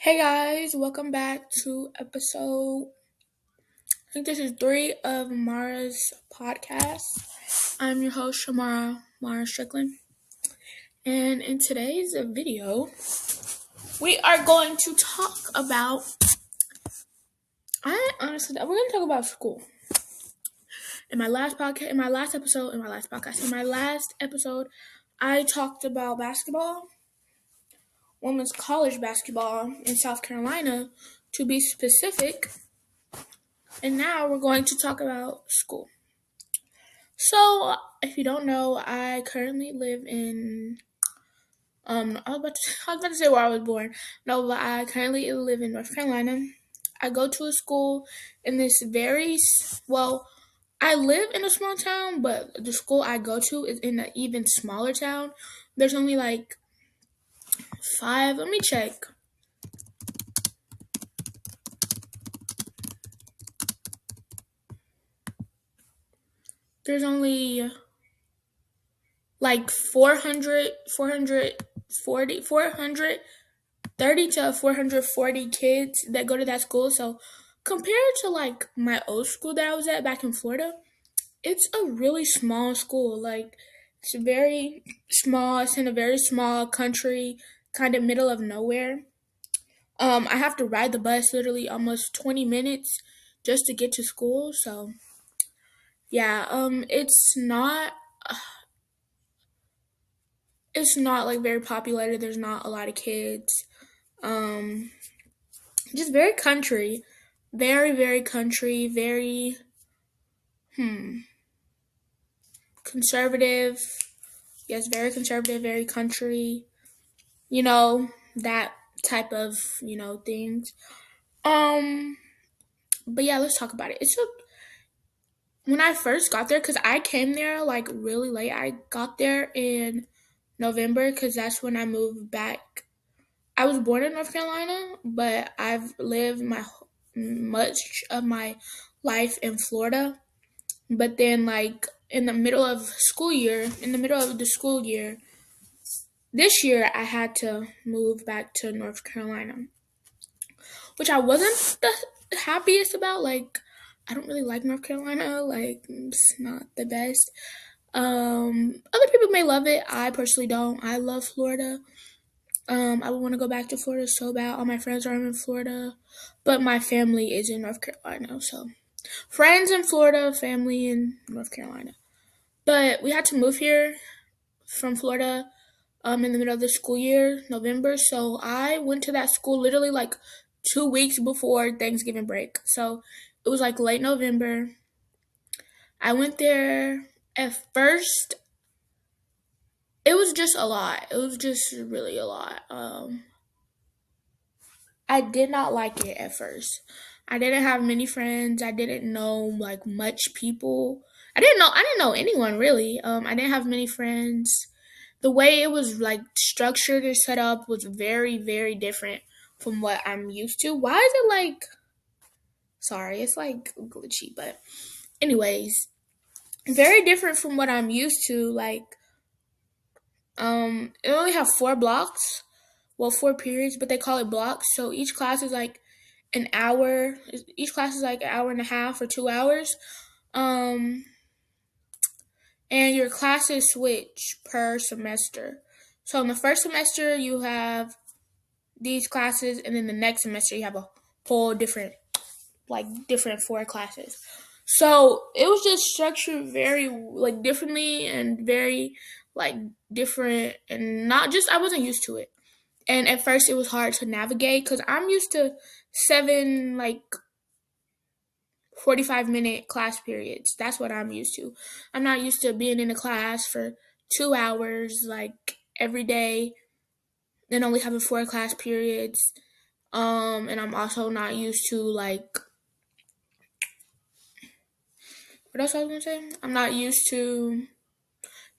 Hey guys, welcome back to I think this is 3 of Mara's podcast. I'm your host, Mara Strickland. And in today's video, we are going to talk about, we're going to talk about school. In my last episode, I talked about basketball, women's college basketball in South Carolina, to be specific. And now we're going to talk about school. So, if you don't know, I currently live in I was about to say where I was born. No, but I currently live in North Carolina. I go to a school in this I live in a small town, but the school I go to is in an even smaller town. There's only like 5, let me check. There's only like 430 to 440 kids that go to that school. So compared to like my old school that I was at back in Florida, it's a really small school. Like it's very small. It's in a very small country, kind of middle of nowhere. I have to ride the bus literally almost 20 minutes just to get to school. So yeah, it's not like very populated. There's not a lot of kids. Um, just very country, very very country, very conservative. Yes, very conservative, very country. You know that type of things. Um, but yeah, let's talk about it. When I first got there, because I came there like really late. I got there in November because that's when I moved back. I was born in North Carolina, but I've lived much of my life in Florida. But then, like in the middle of the school year, this year I had to move back to North Carolina, which I wasn't the happiest about. Like, I don't really like North Carolina. Like, it's not the best. Other people may love it. I personally don't. I love Florida. I would want to go back to Florida so bad. All my friends are in Florida, but my family is in North Carolina. So, friends in Florida, family in North Carolina. But we had to move here from Florida in the middle of the school year, November. So I went to that school literally like 2 weeks before Thanksgiving break. So it was like late November. I went there at first. It was just a lot. It was just really a lot. I did not like it at first. I didn't have many friends. I didn't know like much people. I didn't know anyone really. I didn't have many friends. The way it was like structured and set up was very, very different from what I'm used to. Why is it like sorry, it's like glitchy, but anyways, very different from what I'm used to. Like, it only have 4 blocks. Well, 4 periods, but they call it blocks. So each class is like an hour. Each class is like an hour and a half or 2 hours. Um, and your classes switch per semester. So in the first semester, you have these classes, and then the next semester, you have a whole different 4 classes. So it was just structured very like differently and very like different, and not just I wasn't used to it. And at first, it was hard to navigate because I'm used to 7 like 45-minute class periods. That's what I'm used to. I'm not used to being in a class for 2 hours like every day and only having 4 class periods. And I'm also not used to like what else I was gonna say? I'm not used to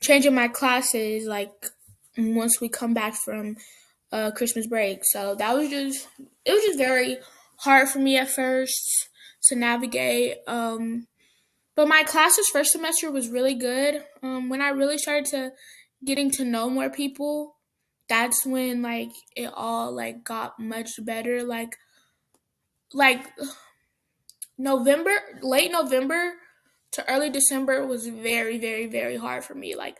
changing my classes like once we come back from Christmas break. So it was just very hard for me at first to navigate. But my classes first semester was really good. When I really started to getting to know more people, that's when like it all like got much better. Like November, late November to early December was very, very, very hard for me. Like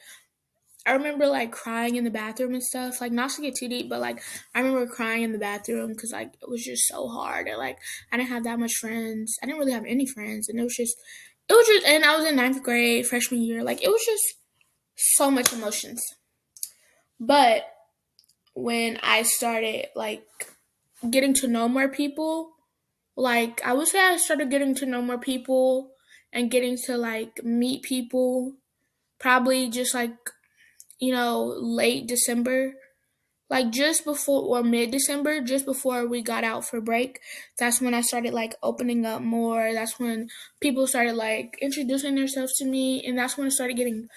I remember like crying in the bathroom and stuff. Like not to get too deep, but like I remember crying in the bathroom because like it was just so hard. And like I didn't have that much friends. I didn't really have any friends, and it was just. And I was in ninth grade, freshman year. Like it was just so much emotions. But when I started like getting to know more people, like I would say I started getting to know more people and getting to like meet people probably just like late December, like just before or mid December, just before we got out for break. That's when I started like opening up more. That's when people started like introducing themselves to me, and that's when it started getting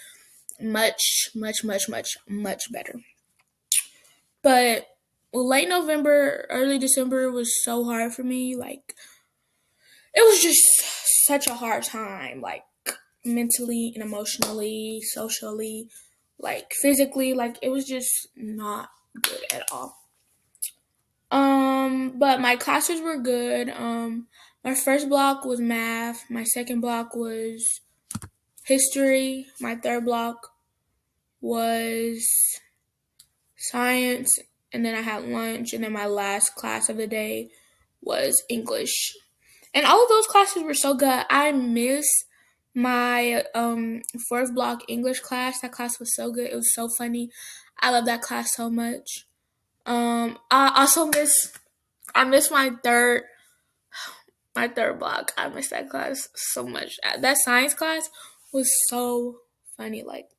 much, much, much, much, much better. But late November, early December was so hard for me. Like it was just such a hard time, like mentally and emotionally, socially, like physically, like it was just not good at all. But my classes were good. My first block was math. My second block was history. My third block was science. And then I had lunch. And then my last class of the day was English. And all of those classes were so good. I miss my fourth block English class. That class was so good. It was so funny. I love that class so much. I miss my third block. I miss that class so much. That science class was so funny. Like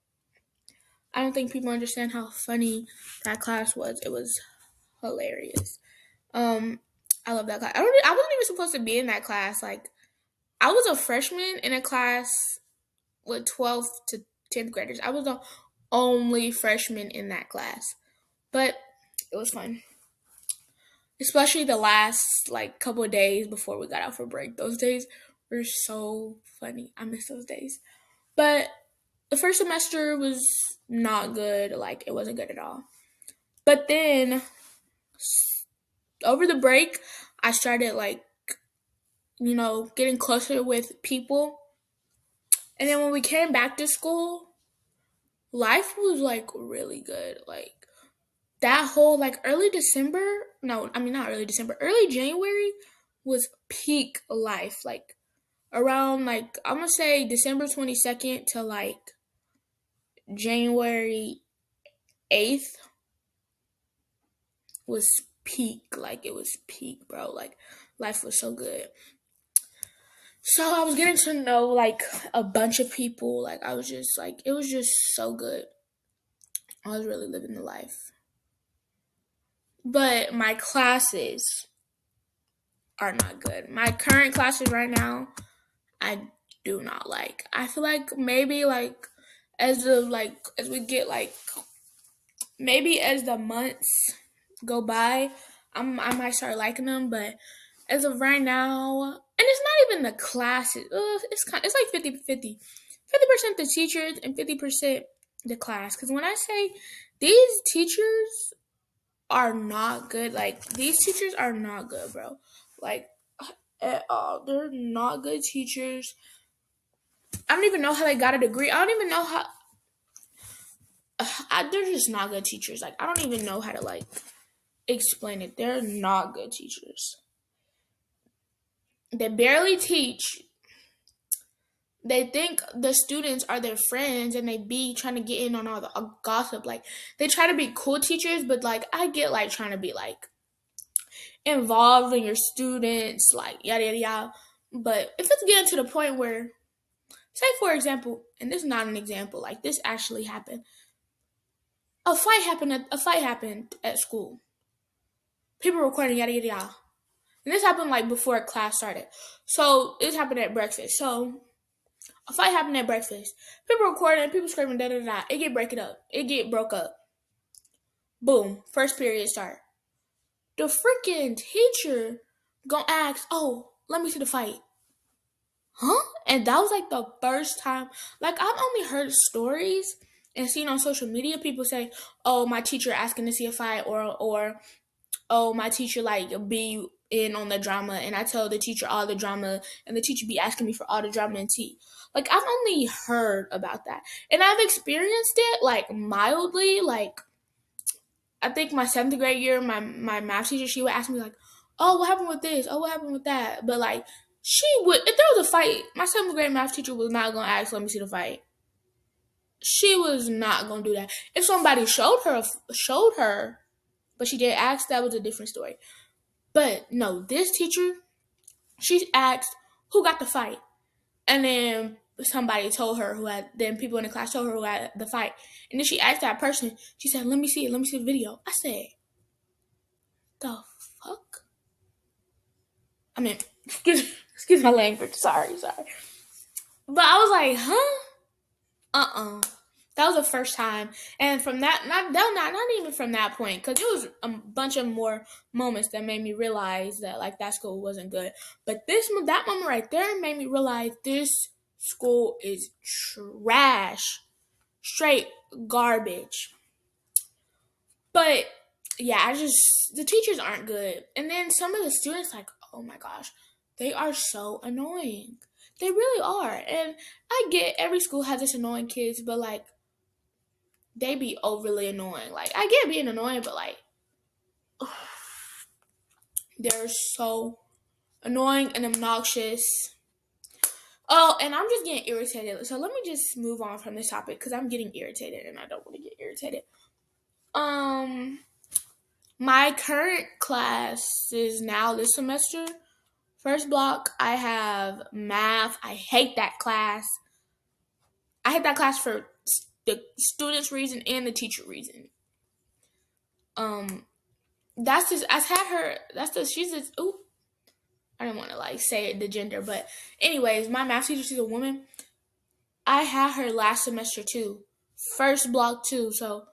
I don't think people understand how funny that class was. It was hilarious. Um, I love that class. I wasn't even supposed to be in that class. Like I was a freshman in a class with 12th to 10th graders. I was the only freshman in that class, but it was fun. Especially the last like couple of days before we got out for break. Those days were so funny. I miss those days. But the first semester was not good. Like it wasn't good at all. But then over the break, I started like getting closer with people. And then when we came back to school, life was like really good. Like that whole like early December, no, I mean not early December, early January was peak life. Like around like I'm gonna say December 22nd to like January 8th was peak. Like it was peak, bro. Like life was so good. So I was getting to know like a bunch of people. Like I was just like it was just so good. I was really living the life. But my classes are not good. My current classes right now, I do not like. I feel like maybe like as we get like maybe as the months go by, I might start liking them. But as of right now, and it's not even the classes. It's like 50-50. 50% the teachers and 50% the class. Because when I say these teachers are not good, like these teachers are not good, bro. Like at all, they're not good teachers. I don't even know how they got a degree. I don't even know how. They're just not good teachers. Like I don't even know how to like explain it. They're not good teachers. They barely teach. They think the students are their friends, and they be trying to get in on all the gossip. Like they try to be cool teachers, but like I get like trying to be like involved in your students, like yada yada yada. But if it's getting to the point where, say for example, and this is not an example, like this actually happened. A fight happened at school. People were recording yada yada yada. And this happened like before class started. So this happened at breakfast. So a fight happened at breakfast. People recording, people screaming, da da da. It get break it up. It get broke up. Boom. First period start. The freaking teacher gonna ask, "Oh, let me see the fight." Huh? And that was like the first time. Like I've only heard stories and seeing on social media people say, "Oh, my teacher asking to see a fight," or "Oh, my teacher like be in on the drama," and I tell the teacher all the drama, and the teacher be asking me for all the drama and tea. Like I've only heard about that, and I've experienced it like mildly. Like I think my seventh grade year, my math teacher, she would ask me like, "Oh, what happened with this? Oh, what happened with that?" But like she would, if there was a fight, my seventh grade math teacher was not gonna ask, "Let me see the fight." She was not gonna do that. If somebody showed her, but she didn't ask, that was a different story. But no, this teacher, she asked who got the fight, and then somebody told her who had. Then people in the class told her who had the fight, and then she asked that person. She said, "Let me see it. Let me see the video." I said, "The fuck." I mean, excuse my language. Sorry. But I was like, huh? That was the first time, and from that, not even from that point, because it was a bunch of more moments that made me realize that like that school wasn't good. But that moment right there made me realize this school is trash, straight garbage. But yeah, the teachers aren't good, and then some of the students, like, oh my gosh, they are so annoying. They really are, and I get every school has its annoying kids, but like they be overly annoying. Like I get being annoying, but like they're so annoying and obnoxious. Oh, and I'm just getting irritated. So let me just move on from this topic because I'm getting irritated and I don't want to get irritated. Um, my current class is now this semester. First block, I have math. I hate that class. I hate that class for the students' reason and the teacher reason. Um, that's just I had her. That's the she's just. Ooh, I don't want to like say the gender, but anyways, my math teacher, she's a woman. I had her last semester too, first block too. So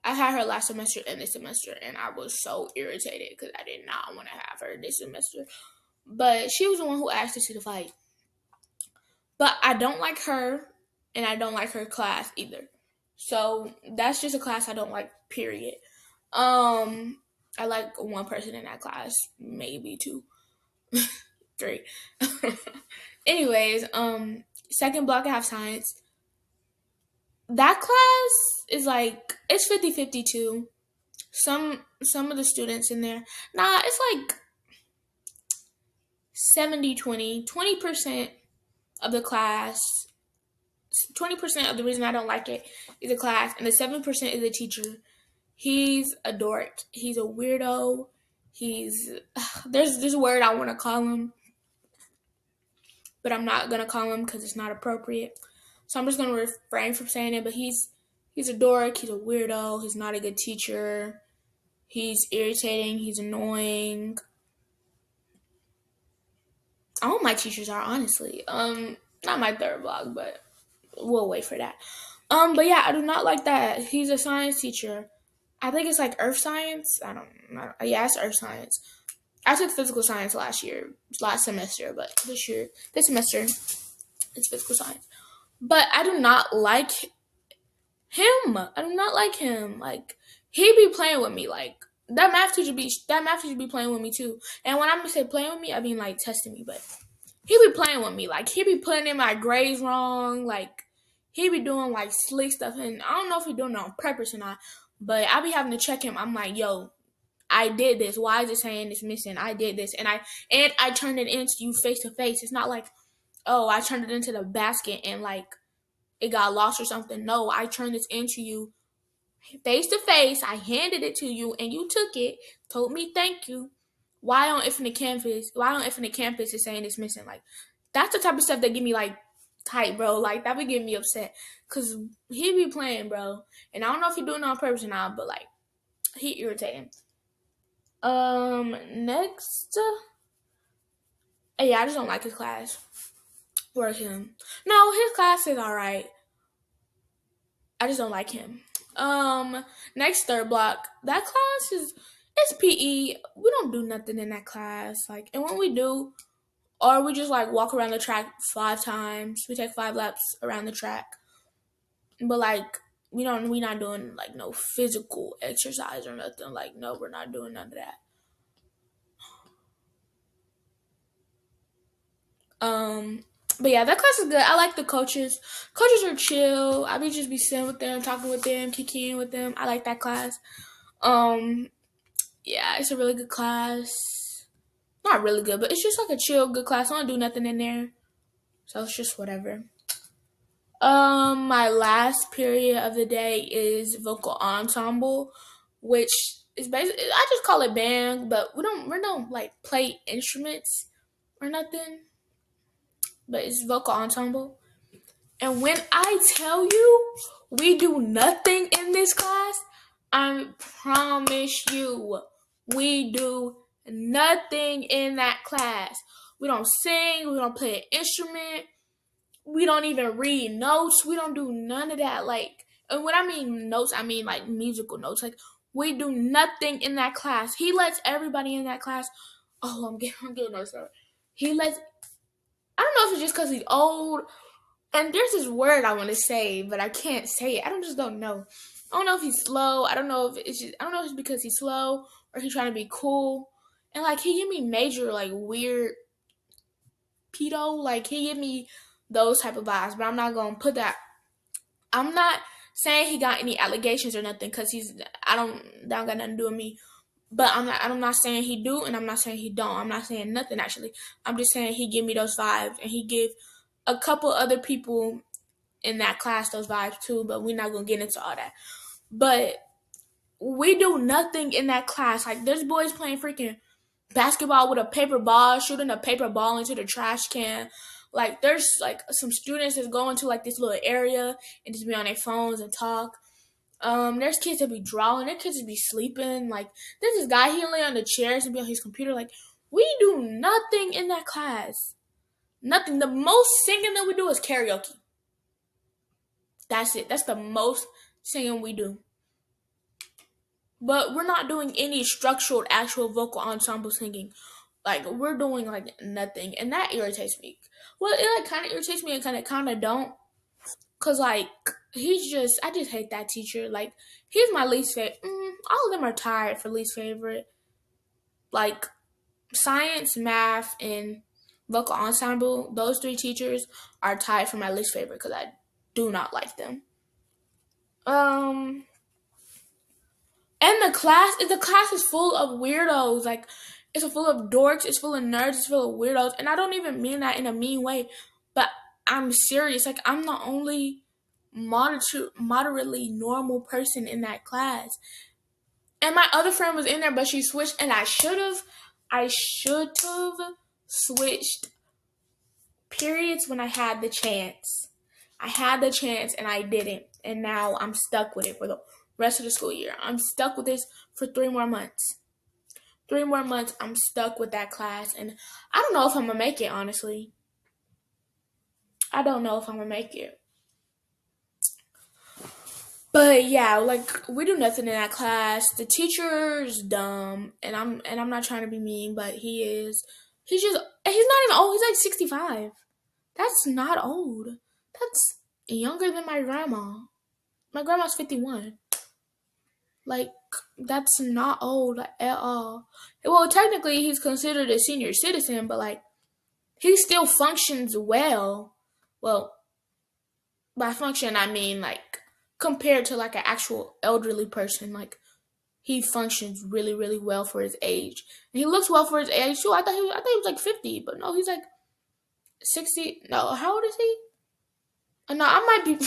I had her last semester and this semester, and I was so irritated because I did not want to have her this semester. But she was the one who asked to see the fight. But I don't like her, and I don't like her class either. So that's just a class I don't like. Period. I like one person in that class, maybe two, three. Anyways, second block I have science. That class is like it's 50-50 too. Some of the students in there. Nah, it's like 70-20. 20% of the class, 20% of the reason I don't like it is the class, and the 7% is the teacher. He's a dork. He's a weirdo. There's this word I want to call him, but I'm not gonna call him because it's not appropriate. So I'm just gonna refrain from saying it. But he's a dork. He's a weirdo. He's not a good teacher. He's irritating. He's annoying. All my teachers are, honestly. Not my third blog, but we'll wait for that. But yeah, I do not like that. He's a science teacher. I think it's like earth science. I don't know. Yeah, it's earth science. I took physical science last semester, but this semester, it's physical science. But I do not like him. I do not like him. Like he be playing with me. Like that math teacher be playing with me too. And when I'm gonna say playing with me, I mean like testing me. But he be playing with me. Like he be putting in my grades wrong. Like he be doing like slick stuff, and I don't know if he doing it on purpose or not. But I be having to check him. I'm like, yo, I did this. Why is it saying it's missing? I did this, and I turned it into you face to face. It's not like, oh, I turned it into the basket and like it got lost or something. No, I turned this into you face to face. I handed it to you, and you took it. Told me thank you. Why on Infinite Campus? Why on Infinite Campus is saying it's missing? Like that's the type of stuff that get me like tight, bro. Like that would get me upset because he be playing, bro. And I don't know if he doing it on purpose or not, but like he irritating. Next, yeah, I just don't like his class or him. No, his class is all right. I just don't like him. Next third block, that class is it's PE. We don't do nothing in that class. Like, and when we do, or we just like walk around the track 5 times. We take 5 laps around the track. But like we not doing like no physical exercise or nothing. Like, no, we're not doing none of that. But yeah, that class is good. I like the coaches. Coaches are chill. I just be sitting with them, talking with them, kicking with them. I like that class. Um, yeah, it's a really good class. Not really good, but it's just like a chill, good class. I don't do nothing in there, so it's just whatever. My last period of the day is vocal ensemble, which is basically, I just call it band, but we don't like play instruments or nothing. But it's vocal ensemble. And when I tell you we do nothing in this class, I promise you we do nothing in that class. We don't sing, we don't play an instrument, we don't even read notes, we don't do none of that. Like, and when I mean notes, I mean like musical notes. Like, we do nothing in that class. He lets everybody in that class. Oh, I'm getting no start. He lets, I don't know if it's just because he's old. And there's this word I want to say, but I can't say it. Just don't know. I don't know if he's slow. I don't know if it's because he's slow or he's trying to be cool. And like, he give me major like weird pedo. Like, he give me those type of vibes. But I'm not gonna put that. I'm not saying he got any allegations or nothing, because that don't got nothing to do with me. But I'm not saying he do, and I'm not saying he don't. I'm not saying nothing actually. I'm just saying he give me those vibes, and he give a couple other people in that class those vibes too, but we're not gonna get into all that. But we do nothing in that class. Like, there's boys playing freaking basketball with a paper ball, shooting a paper ball into the trash can. Like, there's like some students that's going to like this little area and just be on their phones and talk. There's kids that be drawing, there's kids that be sleeping. Like, there's this guy, he lay on the chairs and be on his computer. Like, we do nothing in that class. Nothing. The most singing that we do is karaoke. That's it. That's the most singing we do. But we're not doing any structured actual vocal ensemble singing. Like, we're doing like nothing. And that irritates me. Well, it like kind of irritates me and kind of don't. Cause like, I just hate that teacher. Like, he's my least favorite. All of them are tied for least favorite. Like, science, math, and vocal ensemble, those three teachers are tied for my least favorite because I do not like them. And the class is full of weirdos. Like, it's full of dorks, it's full of nerds, it's full of weirdos. And I don't even mean that in a mean way, but I'm serious. Like, I'm the only moderately normal person in that class. And my other friend was in there, but she switched, and I should have switched periods when I had the chance. I had the chance and I didn't. And now I'm stuck with it for the rest of the school year. I'm stuck with this for 3 more months. 3 more months, I'm stuck with that class. And I don't know if I'm going to make it, honestly. I don't know if I'm going to make it. But yeah, like, we do nothing in that class. The teacher's dumb, and I'm not trying to be mean, but he is. He's not even old. He's like 65. That's not old. That's younger than my grandma. My grandma's 51. Like, that's not old at all. Well, technically, he's considered a senior citizen, but like, he still functions well. Well, by function, I mean like, compared to like an actual elderly person, like, he functions really, really well for his age. And he looks well for his age too. I thought he was like 50, but no, he's like 60. No, how old is he? No, I might be.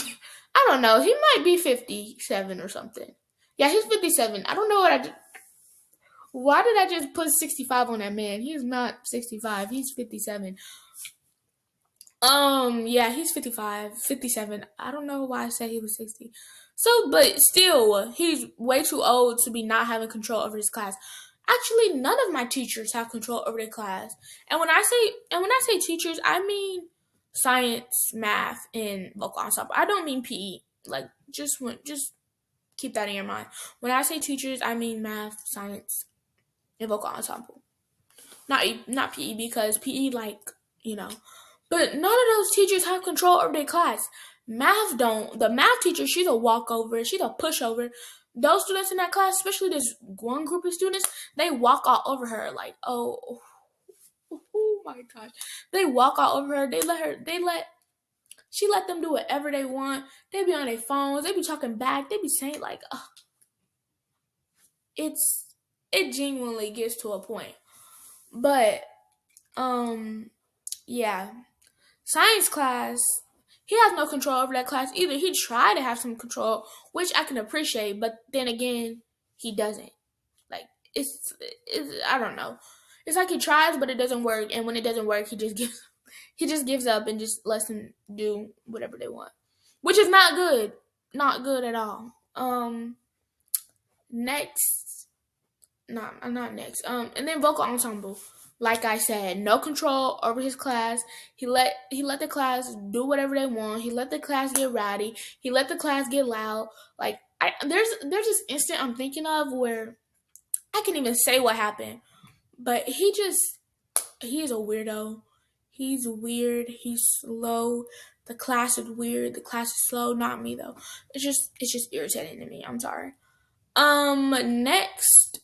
I don't know. He might be 57 or something. Yeah, he's 57. I don't know what I did. Why did I just put 65 on that man? He's not 65. He's 57. Yeah, he's 55, 57. I don't know why I said he was 60. So, but still, he's way too old to be not having control over his class. Actually, none of my teachers have control over their class. And when I say teachers, I mean science, math, and vocal ensemble. I don't mean PE. Like, just keep that in your mind. When I say teachers, I mean math, science, and vocal ensemble. Not PE, because PE, like, you know. But none of those teachers have control over their class. The math teacher, she's a walkover, she's a pushover. Those students in that class, especially this one group of students, they walk all over her like, oh my gosh. They walk all over her. She let them do whatever they want. They be on their phones, they be talking back, they be saying like, it genuinely gets to a point. But yeah. Science class, he has no control over that class either. He tried to have some control, which I can appreciate, but then again, he doesn't. Like it's I don't know. It's like he tries, but it doesn't work, and when it doesn't work, he just gives up and just lets them do whatever they want, which is not good, not good at all. Next, not next. And then vocal ensemble. Like I said, no control over his class. He let the class do whatever they want. He let the class get rowdy. He let the class get loud. Like there's this instant I'm thinking of where I can't even say what happened, but he is a weirdo. He's weird. He's slow. The class is weird. The class is slow. Not me though. It's just irritating to me. I'm sorry. Next,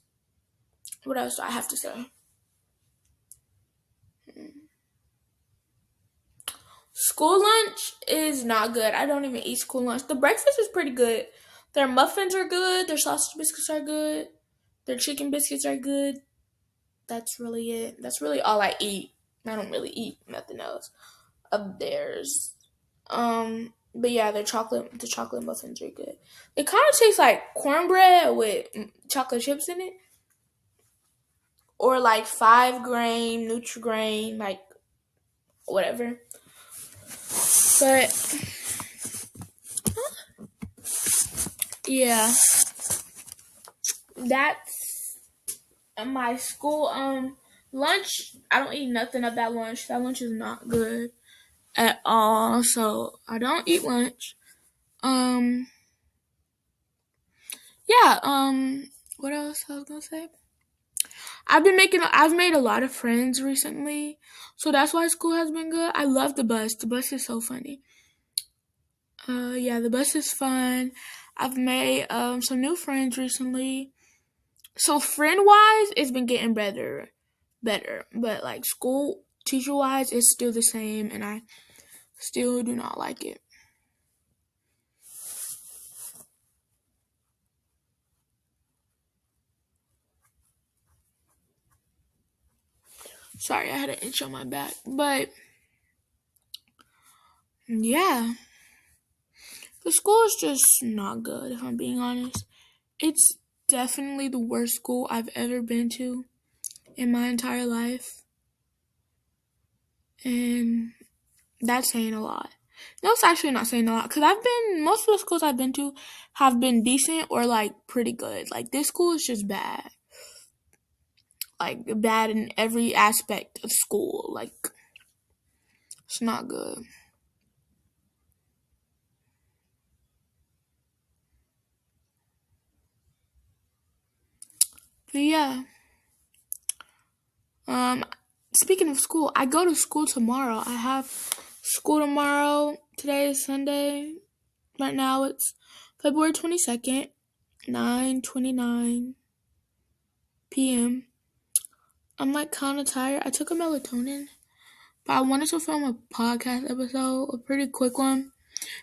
what else do I have to say? School lunch is not good. I don't even eat school lunch. The breakfast is pretty good. Their muffins are good. Their sausage biscuits are good. Their chicken biscuits are good. That's really it. That's really all I eat. I don't really eat nothing else of theirs. But yeah, the chocolate muffins are good. It kind of tastes like cornbread with chocolate chips in it, or like 5 grain Nutri-Grain, like whatever. But yeah, that's my school lunch. I don't eat nothing of that lunch. That lunch is not good at all. So I don't eat lunch. Um yeah, what else I was gonna say? I've made a lot of friends recently. So that's why school has been good. I love the bus. The bus is so funny. Yeah, the bus is fun. I've made some new friends recently. So friend wise, it's been getting better. But like school teacher wise, it's still the same, and I still do not like it. Sorry, I had an itch on my back, but yeah, the school is just not good. If I'm being honest, it's definitely the worst school I've ever been to in my entire life, and that's saying a lot. No, it's actually not saying a lot because most of the schools I've been to have been decent or like pretty good. Like this school is just bad, like bad in every aspect of school. Like it's not good. But yeah, um, speaking of school, I go to school tomorrow. I have school tomorrow. Today is Sunday. Right now it's February 22nd, 9:29 p.m. I'm like kind of tired. I took a melatonin, but I wanted to film a podcast episode, a pretty quick one.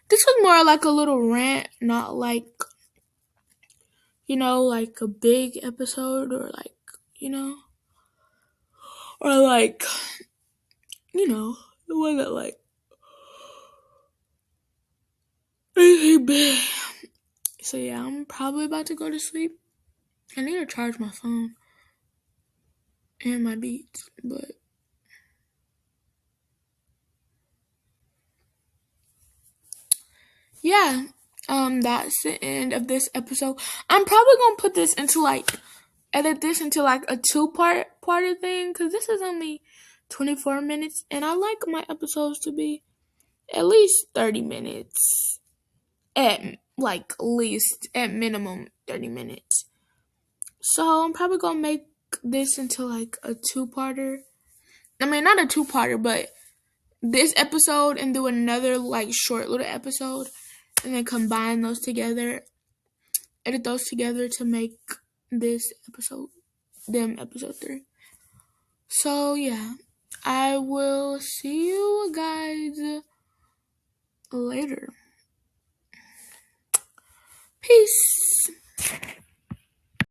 This was more like a little rant, not like, like a big episode or like, you know, or like, the one that like, anything big. So yeah, I'm probably about to go to sleep. I need to charge my phone and my beats, but yeah, that's the end of this episode. I'm probably gonna put this into like edit this into like a two-parted thing because this is only 24 minutes, and I like my episodes to be at least 30 minutes, at like least at minimum 30 minutes. So I'm probably gonna make this into like a two-parter. I mean, not a two-parter, but this episode and do another like short little episode and then combine those together, edit those together to make this episode, episode 3. So yeah, I will see you guys later.